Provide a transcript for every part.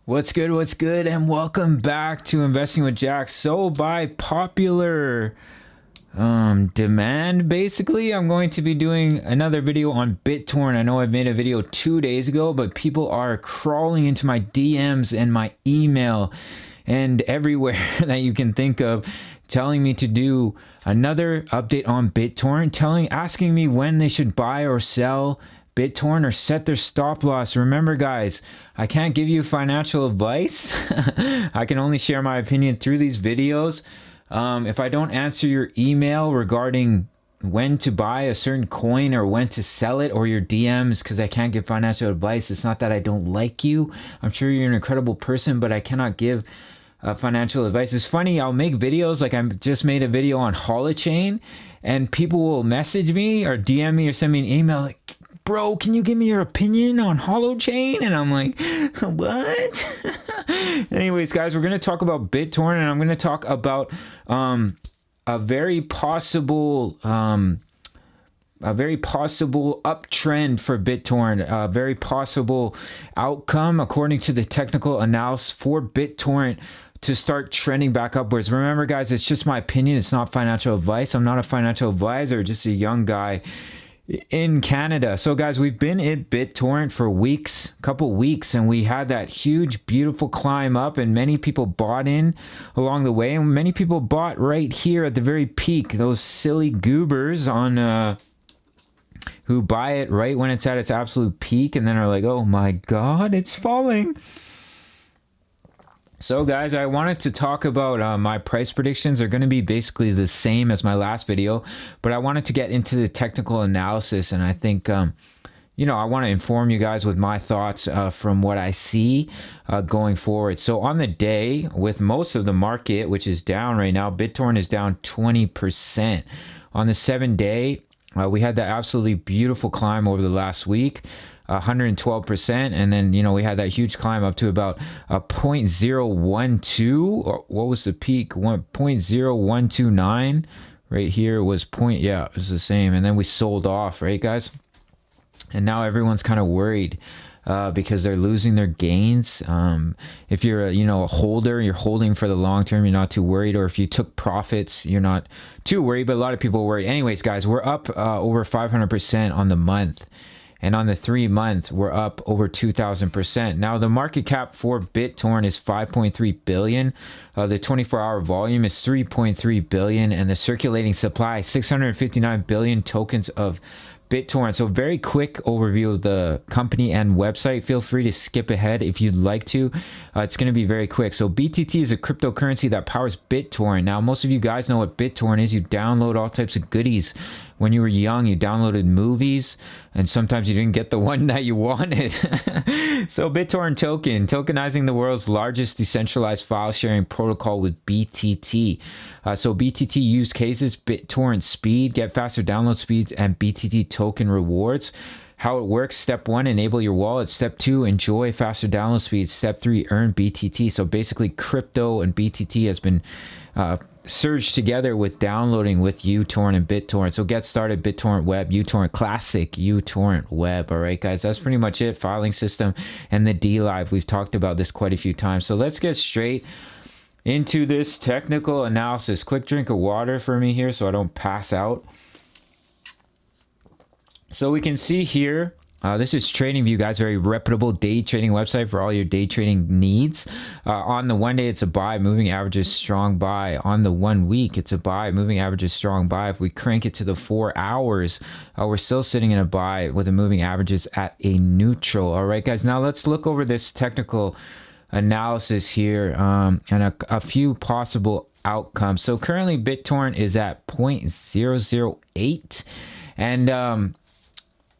What's good? What's good? And welcome back to Investing with Jack. So by popular demand, basically, I'm going to be doing another video on BitTorrent. I know I made a video 2 days ago, but people are crawling into my DMs and my email and everywhere that you can think of, telling me to do another update on BitTorrent, asking me when they should buy or sell BitTorrent or set their stop loss. Remember, guys, I can't give you financial advice. I can only share my opinion through these videos. If I don't answer your email regarding when to buy a certain coin or when to sell it, or your DMs, because I can't give financial advice, it's not that I don't like you. I'm sure you're an incredible person, but I cannot give financial advice. It's funny, I'll make videos, like I just made a video on holochain, and people will message me or DM me or send me an email like, bro, can you give me your opinion on holochain? And I'm like, what? Anyways, guys, we're going to talk about BitTorrent, and I'm going to talk about a very possible uptrend for BitTorrent, a very possible outcome according to the technical analysis for BitTorrent to start trending back upwards. Remember, guys, it's just my opinion. It's not financial advice. I'm not a financial advisor, just a young guy in Canada. So guys, we've been at BitTorrent for couple weeks, and we had that huge, beautiful climb up, and many people bought in along the way, and many people bought right here at the very peak. Those silly goobers on who buy it right when it's at its absolute peak and then are like, oh my god, it's falling. So guys, I wanted to talk about my price predictions. Are going to be basically the same as my last video, but I wanted to get into the technical analysis, and I think I want to inform you guys with my thoughts from what I see going forward. So on the day, with most of the market, which is down right now, BitTorrent is down 20%. On the 7-day, we had that absolutely beautiful climb over the last week, 112%, and then we had that huge climb up to about 0.012, or what was the peak? 0.0129 right here was it was the same, and then we sold off, right, guys? And now everyone's kind of worried because they're losing their gains. If you're a holder, you're holding for the long term, you're not too worried, or if you took profits, you're not too worried, but a lot of people are worried. Anyways, guys, we're up over 500% on the month. And on the 3-month, we're up over 2,000%. Now, the market cap for BitTorrent is 5.3 billion. The 24-hour volume is 3.3 billion, and the circulating supply 659 billion tokens of BitTorrent. So very quick overview of the company and website. Feel free to skip ahead if you'd like to. It's going to be very quick. So BTT is a cryptocurrency that powers BitTorrent. Now, most of you guys know what BitTorrent is. You download all types of goodies. When you were young, you downloaded movies, and sometimes you didn't get the one that you wanted. So BitTorrent token, tokenizing the world's largest decentralized file sharing protocol with BTT. So BTT use cases, BitTorrent speed, get faster download speeds, and BTT token rewards. How it works: step 1, enable your wallet. Step 2, enjoy faster download speeds. Step 3, earn BTT. So basically, crypto and BTT has been surged together with downloading with uTorrent and BitTorrent. So get started, BitTorrent Web, uTorrent Classic, uTorrent Web. All right, guys, that's pretty much it. Filing system and the DLive. We've talked about this quite a few times. So let's get straight into this technical analysis. Quick drink of water for me here so I don't pass out. So we can see here, this is TradingView, guys, very reputable day trading website for all your day trading needs. On the 1 day, it's a buy, moving averages strong buy. On the 1 week, it's a buy, moving averages strong buy. If we crank it to the 4 hours, we're still sitting in a buy with the moving averages at a neutral. All right, guys, now let's look over this technical analysis here and a few possible outcomes. So currently, BitTorrent is at 0.008, and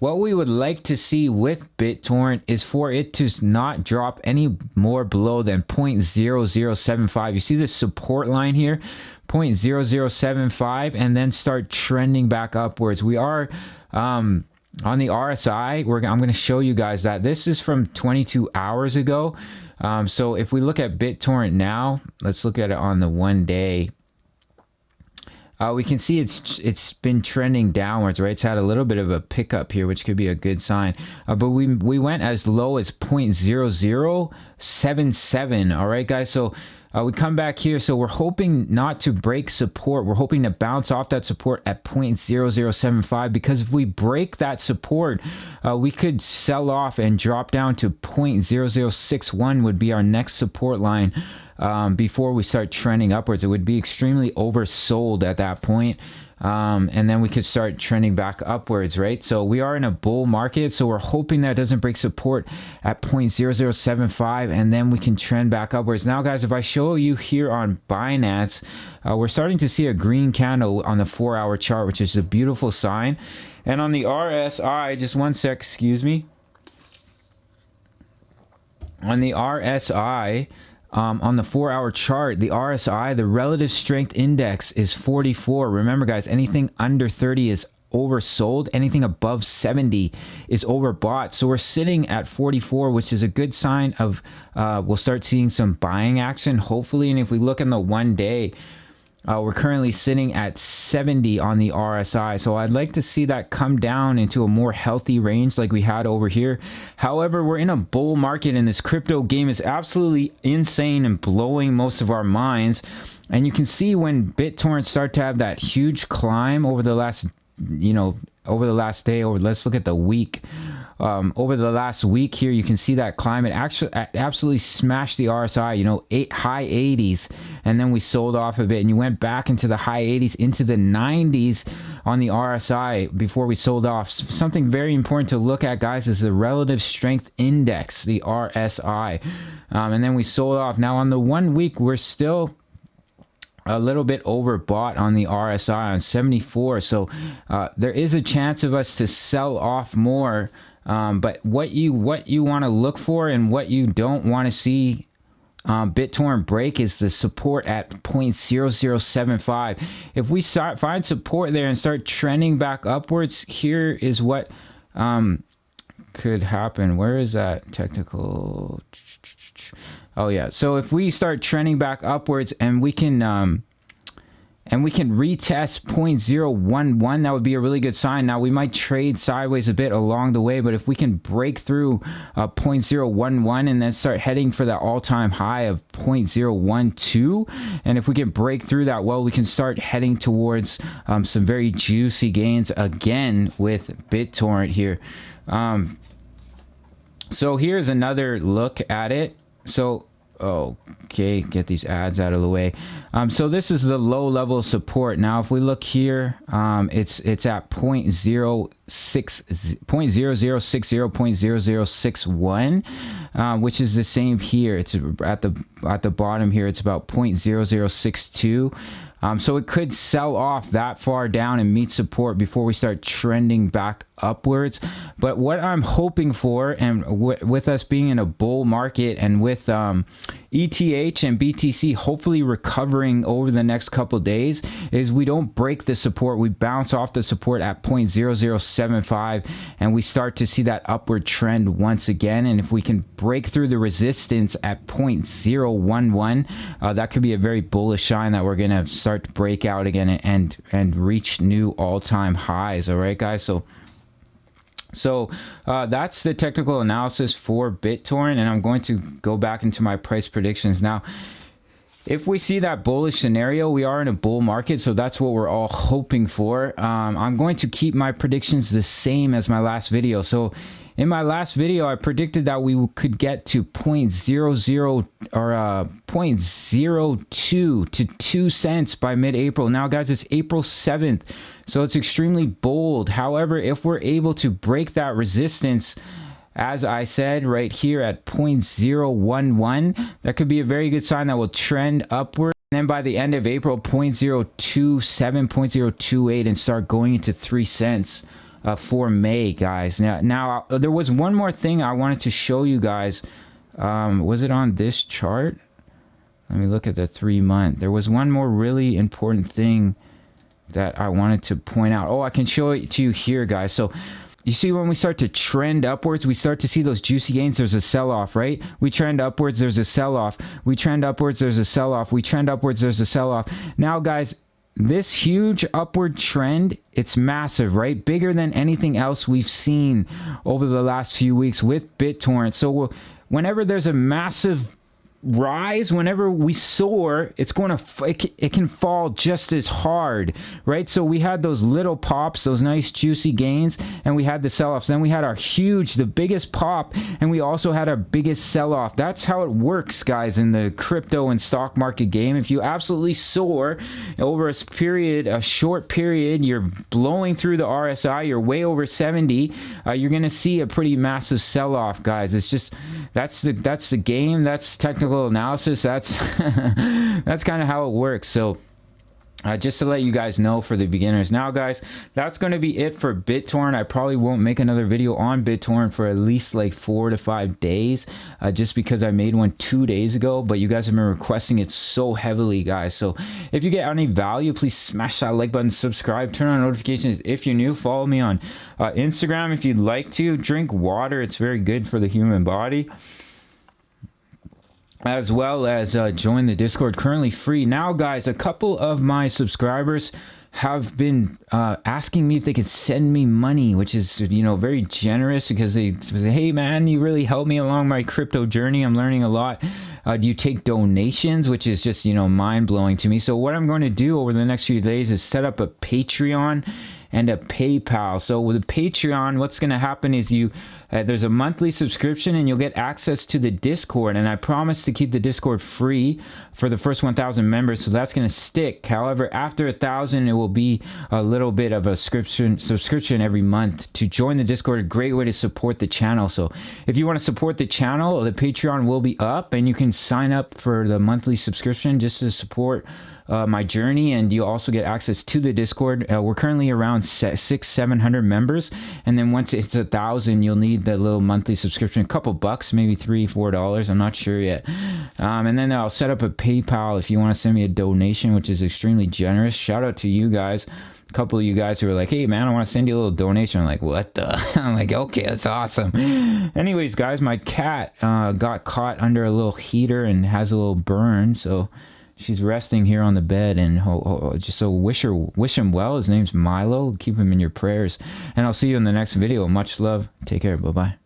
what we would like to see with BitTorrent is for it to not drop any more below than 0.0075. You see this support line here, 0.0075, and then start trending back upwards. We are on the RSI. I'm going to show you guys that. This is from 22 hours ago. So if we look at BitTorrent now, let's look at it on the 1 day. we can see it's been trending downwards, right? It's had a little bit of a pickup here, which could be a good sign. But we went as low as 0.0077. All right, guys. So we come back here. So we're hoping not to break support. We're hoping to bounce off that support at 0.0075, because if we break that support, we could sell off and drop down to 0.0061 would be our next support line. Before we start trending upwards. It would be extremely oversold at that point. And then we could start trending back upwards, right? So we are in a bull market, so we're hoping that doesn't break support at 0.0075, and then we can trend back upwards. Now, guys, if I show you here on Binance, we're starting to see a green candle on the 4-hour chart, which is a beautiful sign. And on the RSI, just one sec, excuse me. On the RSI, on the 4-hour chart, the RSI, the relative strength index, is 44. Remember, guys, anything under 30 is oversold. Anything above 70 is overbought. So we're sitting at 44, which is a good sign of we'll start seeing some buying action, hopefully. And if we look in the 1 day, we're currently sitting at 70 on the RSI. So I'd like to see that come down into a more healthy range like we had over here. However, we're in a bull market, and this crypto game is absolutely insane and blowing most of our minds. And you can see when BitTorrent start to have that huge climb over the last, over the last day, let's look at the week. Over the last week here, you can see that climb. It actually absolutely smashed the RSI, high 80s, and then we sold off a bit, and you went back into the high 80s, into the 90s on the RSI before we sold off. Something very important to look at, guys, is the relative strength index, the RSI, and then we sold off. Now on the 1 week, we're still a little bit overbought on the RSI on 74, so there is a chance of us to sell off more. But what you want to look for and what you don't want to see BitTorrent break is the support at 0.0075. If we find support there and start trending back upwards, here is what could happen. Where is that technical? Oh yeah. So if we start trending back upwards and we can retest 0.011, that would be a really good sign. Now we might trade sideways a bit along the way, but if we can break through 0.011 and then start heading for that all-time high of 0.012, and if we can break through that, well, we can start heading towards some very juicy gains again with BitTorrent here. So here's another look at it. So okay, get these ads out of the way. So this is the low level support. Now if we look here, it's at 0.0060.0061, which is the same here. It's at the bottom here. It's about 0.0062. So it could sell off that far down and meet support before we start trending back upwards. But what I'm hoping for, and with us being in a bull market, and with ETH and BTC hopefully recovering over the next couple days, is we don't break the support. We bounce off the support at 0.0075, and we start to see that upward trend once again. And if we can break through the resistance at 0.011, that could be a very bullish sign that we're gonna start to break out again and reach new all-time highs. All right, guys. So that's the technical analysis for BitTorrent, and I'm going to go back into my price predictions now. If we see that bullish scenario, we are in a bull market, so that's what we're all hoping for. I'm going to keep my predictions the same as my last video. So in my last video, I predicted that we could get to 0.00 or 0.02 to 2 cents by mid-April. Now, guys, it's April 7th, so it's extremely bold. However, if we're able to break that resistance, as I said, right here at 0.011, that could be a very good sign that will trend upward. And then by the end of April, 0.027, 0.028, and start going into 3 cents. For May, guys. Now there was one more thing I wanted to show you guys. Was it on this chart? Let me look at the 3 month. There was one more really important thing that I wanted to point out. Oh, I can show it to you here, guys. So you see, when we start to trend upwards, we start to see those juicy gains. There's a sell-off, right? We trend upwards, there's a sell-off. We trend upwards, there's a sell-off. We trend upwards, there's a sell-off. Now, guys, this huge upward trend, it's massive, right? Bigger than anything else we've seen over the last few weeks with BitTorrent. So whenever there's a massive rise, whenever we soar, it's going to it can fall just as hard, right? So we had those little pops, those nice juicy gains, and we had the sell-offs. Then we had our the biggest pop, and we also had our biggest sell-off. That's how it works, guys, in the crypto and stock market game. If you absolutely soar over a short period, you're blowing through the RSI, you're way over 70, you're going to see a pretty massive sell-off, guys. It's just that's the game. That's technical analysis. That's that's kind of how it works. So just to let you guys know for the beginners. Now, guys, that's going to be it for BitTorrent. I probably won't make another video on BitTorrent for at least like 4 to 5 days, just because I made one 2 days ago, but you guys have been requesting it so heavily, guys. So if you get any value, please smash that like button, subscribe, turn on notifications if you're new. Follow me on Instagram if you'd like to. Drink water. It's very good for the human body, as well as join the Discord, currently free. Now, guys, a couple of my subscribers have been asking me if they could send me money, which is, you know, very generous, because they say, hey man, you really helped me along my crypto journey. I'm learning a lot. Do you take donations? Which is just, you know, mind-blowing to me. So what I'm going to do over the next few days is set up a Patreon and a PayPal. So with a Patreon, what's going to happen is there's a monthly subscription, and you'll get access to the Discord. And I promise to keep the Discord free for the first 1,000 members, so that's going to stick. However, after 1,000, it will be a little bit of a subscription every month to join the Discord. A great way to support the channel. So if you want to support the channel, the Patreon will be up, and you can sign up for the monthly subscription just to support my journey, and you also get access to the Discord. We're currently around 600-700 members, and then once it's 1,000, you'll need the little monthly subscription, a couple bucks, maybe $3-4. I'm not sure yet. And then I'll set up a PayPal if you want to send me a donation, which is extremely generous. Shout out to you guys. A couple of you guys who are like, hey man, I want to send you a little donation. I'm like, what the? I'm like, okay, that's awesome. Anyways, guys, my cat got caught under a little heater and has a little burn, so she's resting here on the bed, and just so wish him well. His name's Milo. Keep him in your prayers, and I'll see you in the next video. Much love. Take care. Bye-bye.